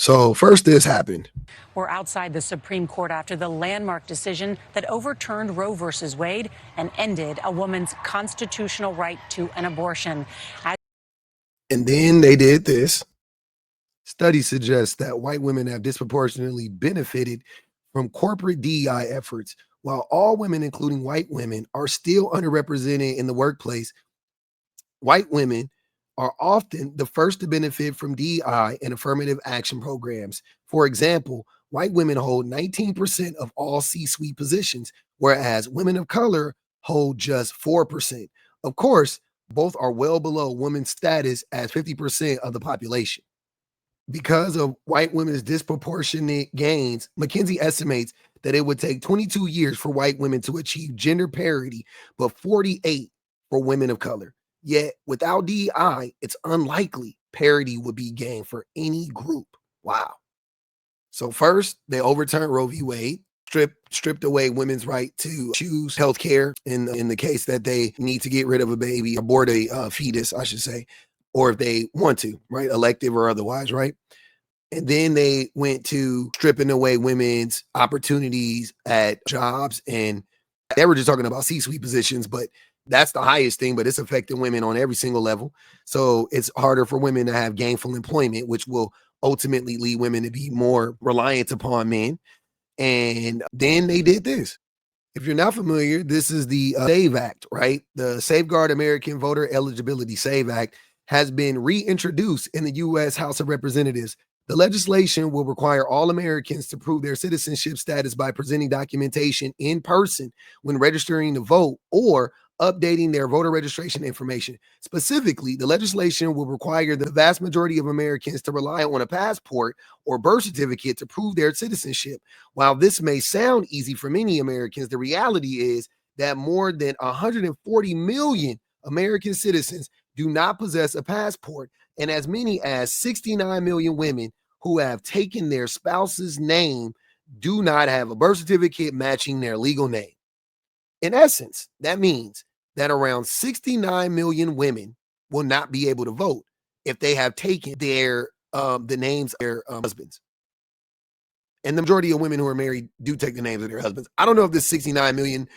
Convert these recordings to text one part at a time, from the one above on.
So first this happened. We're outside the Supreme Court after the landmark decision that overturned Roe versus Wade and ended a woman's constitutional right to an abortion. And then they did this. Studies suggest that white women have disproportionately benefited from corporate DEI efforts, while all women, including white women, are still underrepresented in the workplace. White women are often the first to benefit from DEI and affirmative action programs. For example, white women hold 19% of all C-suite positions, whereas women of color hold just 4%. Of course, both are well below women's status as 50% of the population. Because of white women's disproportionate gains, McKinsey estimates that it would take 22 years for white women to achieve gender parity, but 48 for women of color. Yet, without DEI, it's unlikely parity would be gained for any group. Wow. So first, they overturned Roe v. Wade, stripped away women's right to choose healthcare in the case that they need to get rid of a baby, abort a fetus, I should say, or if they want to, right, elective or otherwise, right? And then they went to stripping away women's opportunities at jobs, and they were just talking about C-suite positions, but that's the highest thing, but it's affecting women on every single level. So it's harder for women to have gainful employment, which will ultimately lead women to be more reliant upon men. And then they did this. If you're not familiar, this is the SAVE Act, right? The Safeguard American Voter Eligibility SAVE Act has been reintroduced in the U.S. House of Representatives. The legislation will require all Americans to prove their citizenship status by presenting documentation in person when registering to vote or updating their voter registration information. Specifically, the legislation will require the vast majority of Americans to rely on a passport or birth certificate to prove their citizenship. While this may sound easy for many Americans, the reality is that more than 140 million American citizens do not possess a passport, and as many as 69 million women who have taken their spouse's name do not have a birth certificate matching their legal name. In essence, that means that around 69 million women will not be able to vote if they have taken their the names of their husbands. And the majority of women who are married do take the names of their husbands. I don't know if this 69 million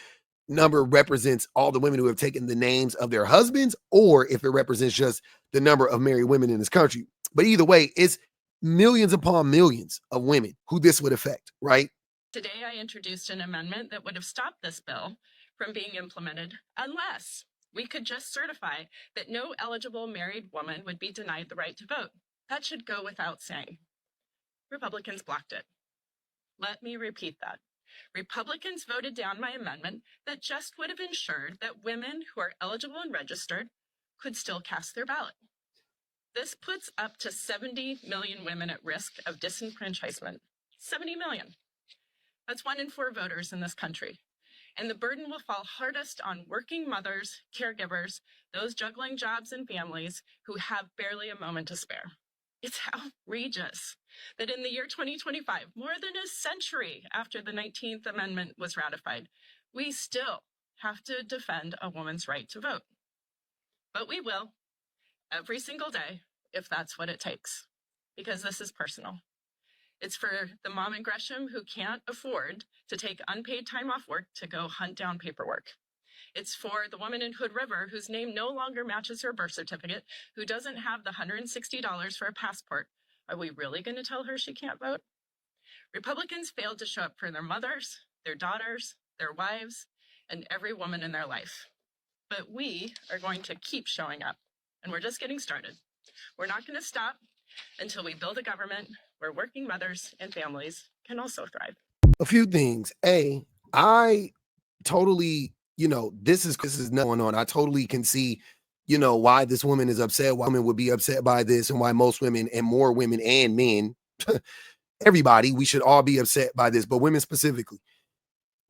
number represents all the women who have taken the names of their husbands or if it represents just the number of married women in this country. But either way, it's millions upon millions of women who this would affect, right? Today, I introduced an amendment that would have stopped this bill from being implemented unless we could just certify that no eligible married woman would be denied the right to vote. That should go without saying. Republicans blocked it. Let me repeat that. Republicans voted down my amendment that just would have ensured that women who are eligible and registered could still cast their ballot. This puts up to 70 million women at risk of disenfranchisement. 70 million. That's 1 in 4 voters in this country. And the burden will fall hardest on working mothers, caregivers, those juggling jobs and families who have barely a moment to spare. It's outrageous that in the year 2025, more than a century after the 19th Amendment was ratified, we still have to defend a woman's right to vote. But we will, every single day, if that's what it takes, because this is personal. It's for the mom in Gresham who can't afford to take unpaid time off work to go hunt down paperwork. It's for the woman in Hood River whose name no longer matches her birth certificate, who doesn't have the $160 for a passport. Are we really going to tell her she can't vote? Republicans failed to show up for their mothers, their daughters, their wives, and every woman in their life. But we are going to keep showing up, and we're just getting started. We're not going to stop until we build a government where working mothers and families can also thrive. A few things. I totally, this is not going on. I totally can see, why this woman is upset, why women would be upset by this, and why most women and more women and men, everybody, we should all be upset by this, but women specifically.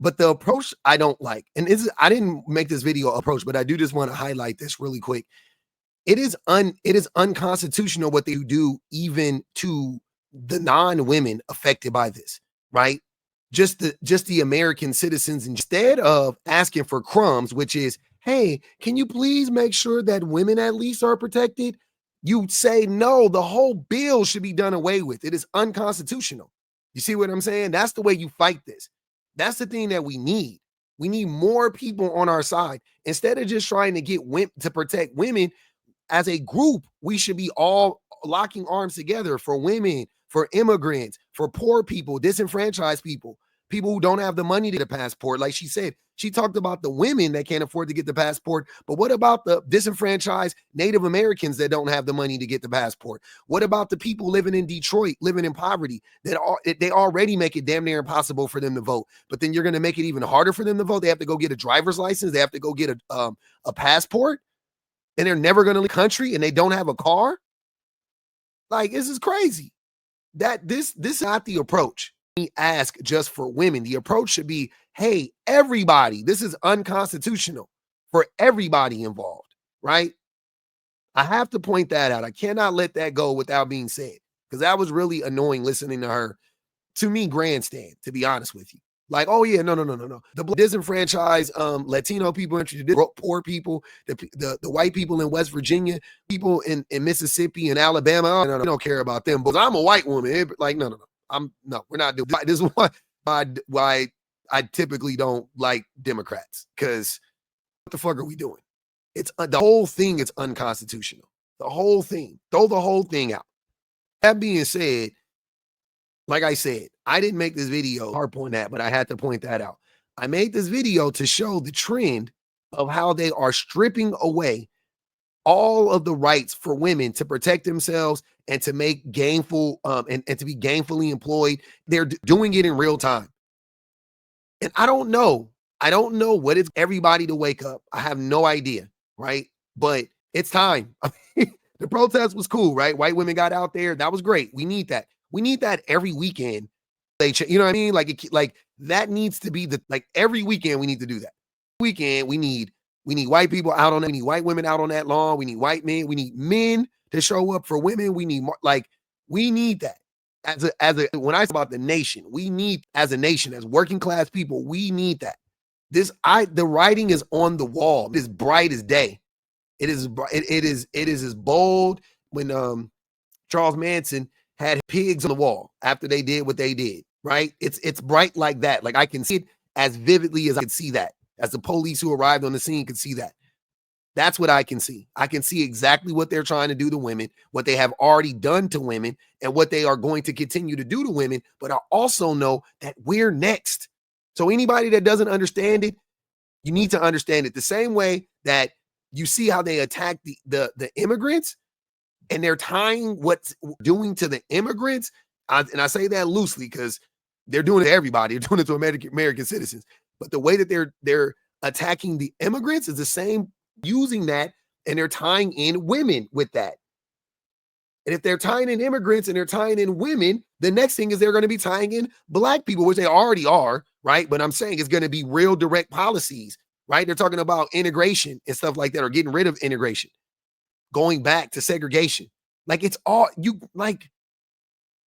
But the approach I don't like, and I didn't make this video approach, but I do just want to highlight this really quick. It is unconstitutional what they do even to the non-women affected by this, right? Just the American citizens, instead of asking for crumbs, which is, hey, can you please make sure that women at least are protected? You say no, the whole bill should be done away with. It is unconstitutional. You see what I'm saying? That's the way you fight this. That's the thing that we need. We need more people on our side. Instead of just trying to get women to protect women, as a group, we should be all locking arms together for women, for immigrants, for poor people, disenfranchised people, people who don't have the money to get a passport. Like she said, she talked about the women that can't afford to get the passport. But what about the disenfranchised Native Americans that don't have the money to get the passport? What about the people living in Detroit, living in poverty, that they already make it damn near impossible for them to vote? But then you're going to make it even harder for them to vote. They have to go get a driver's license. They have to go get a passport, and they're never going to leave the country, and they don't have a car. Like, this is crazy. This is not the approach. We ask just for women. The approach should be, hey, everybody, this is unconstitutional for everybody involved, right? I have to point that out. I cannot let that go without being said, because that was really annoying listening to her, to me, grandstand, to be honest with you. Like, oh yeah, no. The disenfranchised Latino people, poor people, the white people in West Virginia, people in Mississippi and Alabama, oh, no, we don't care about them. But I'm a white woman. Like, no. We're not doing this. Is why I typically don't like Democrats, because what the fuck are we doing? It's the whole thing is unconstitutional. The whole thing. Throw the whole thing out. That being said, like I said, I didn't make this video harp on that, but I had to point that out. I made this video to show the trend of how they are stripping away all of the rights for women to protect themselves and to make gainful and to be gainfully employed. They're doing it in real time. And I don't know what it's everybody to wake up. I have no idea, right? But it's time. The protest was cool, right? White women got out there. That was great. We need that. We need that every weekend. You know what I mean? Like that needs to be every weekend we need to do that. Weekend we need white people out on that. We need white women out on that lawn. We need white men. We need men to show up for women. We need we need that when I talk about the nation, we need, as a nation, as working class people, we need that. The writing is on the wall. It's bright as day. It is as bold when Charles Manson had pigs on the wall after they did what they did, right? It's bright like that. Like I can see it as vividly as I can see that. As the police who arrived on the scene could see that. That's what I can see. I can see exactly what they're trying to do to women, what they have already done to women, and what they are going to continue to do to women. But I also know that we're next. So anybody that doesn't understand it, you need to understand it the same way that you see how they attack the immigrants, and they're tying what's doing to the immigrants. And I say that loosely because they're doing it to everybody. They're doing it to American citizens. But the way that they're attacking the immigrants is the same, using that, and they're tying in women with that. And if they're tying in immigrants and they're tying in women, the next thing is they're going to be tying in black people, which they already are, right? But I'm saying it's going to be real direct policies, right? They're talking about integration and stuff like that, or getting rid of integration, going back to segregation. Like it's all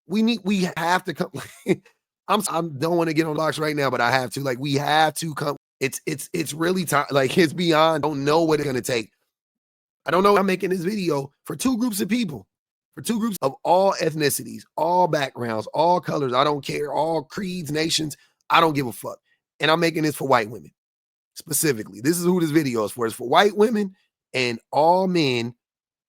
we have to come. I don't want to get on the box right now, but I have to. Like, we have to come. It's really time. Like, it's beyond. I don't know what it's gonna take. I don't know. I'm making this video for two groups of people, for two groups of all ethnicities, all backgrounds, all colors. I don't care. All creeds, nations. I don't give a fuck. And I'm making this for white women specifically. This is who this video is for. It's for white women and all men,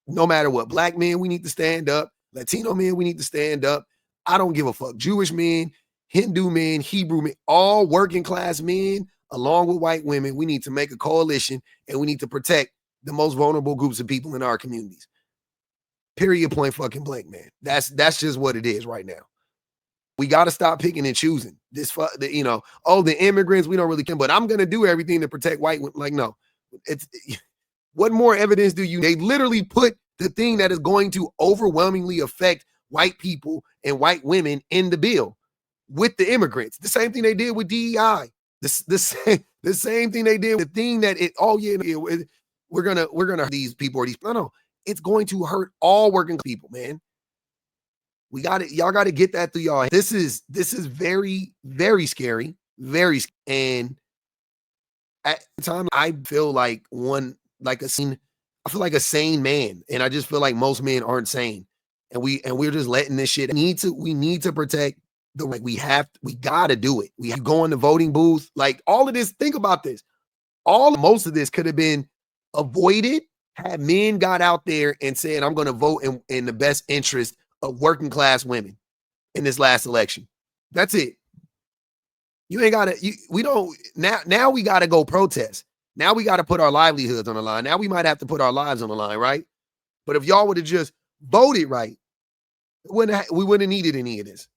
no matter what. Black men, we need to stand up. Latino men, we need to stand up. I don't give a fuck. Jewish men, Hindu men, Hebrew men, all working class men, along with white women, we need to make a coalition, and we need to protect the most vulnerable groups of people in our communities. Period, point fucking blank, man. That's just what it is right now. We got to stop picking and choosing. The immigrants, we don't really care, but I'm going to do everything to protect white women. Like, no. What more evidence do you? They literally put the thing that is going to overwhelmingly affect white people and white women in the bill with the immigrants. The same thing they did with DEI. The same thing they did with the thing that we're gonna these people or these. No, it's going to hurt all working people, man. We got it. Y'all got to get that through y'all. This is very, very scary, and at the time I feel like a scene I feel like a sane man, and I just feel like most men aren't sane, and we're just letting this shit. We need to protect the, like, we gotta do it. We have to go in the voting booth, like all of this. Think about this. Most of this could have been avoided had men got out there and said, I'm going to vote in the best interest of working class women in this last election. That's it. You ain't got to, we don't, now we got to go protest. Now we got to put our livelihoods on the line. Now we might have to put our lives on the line, right? But if y'all would have just voted right, we wouldn't have needed any of this.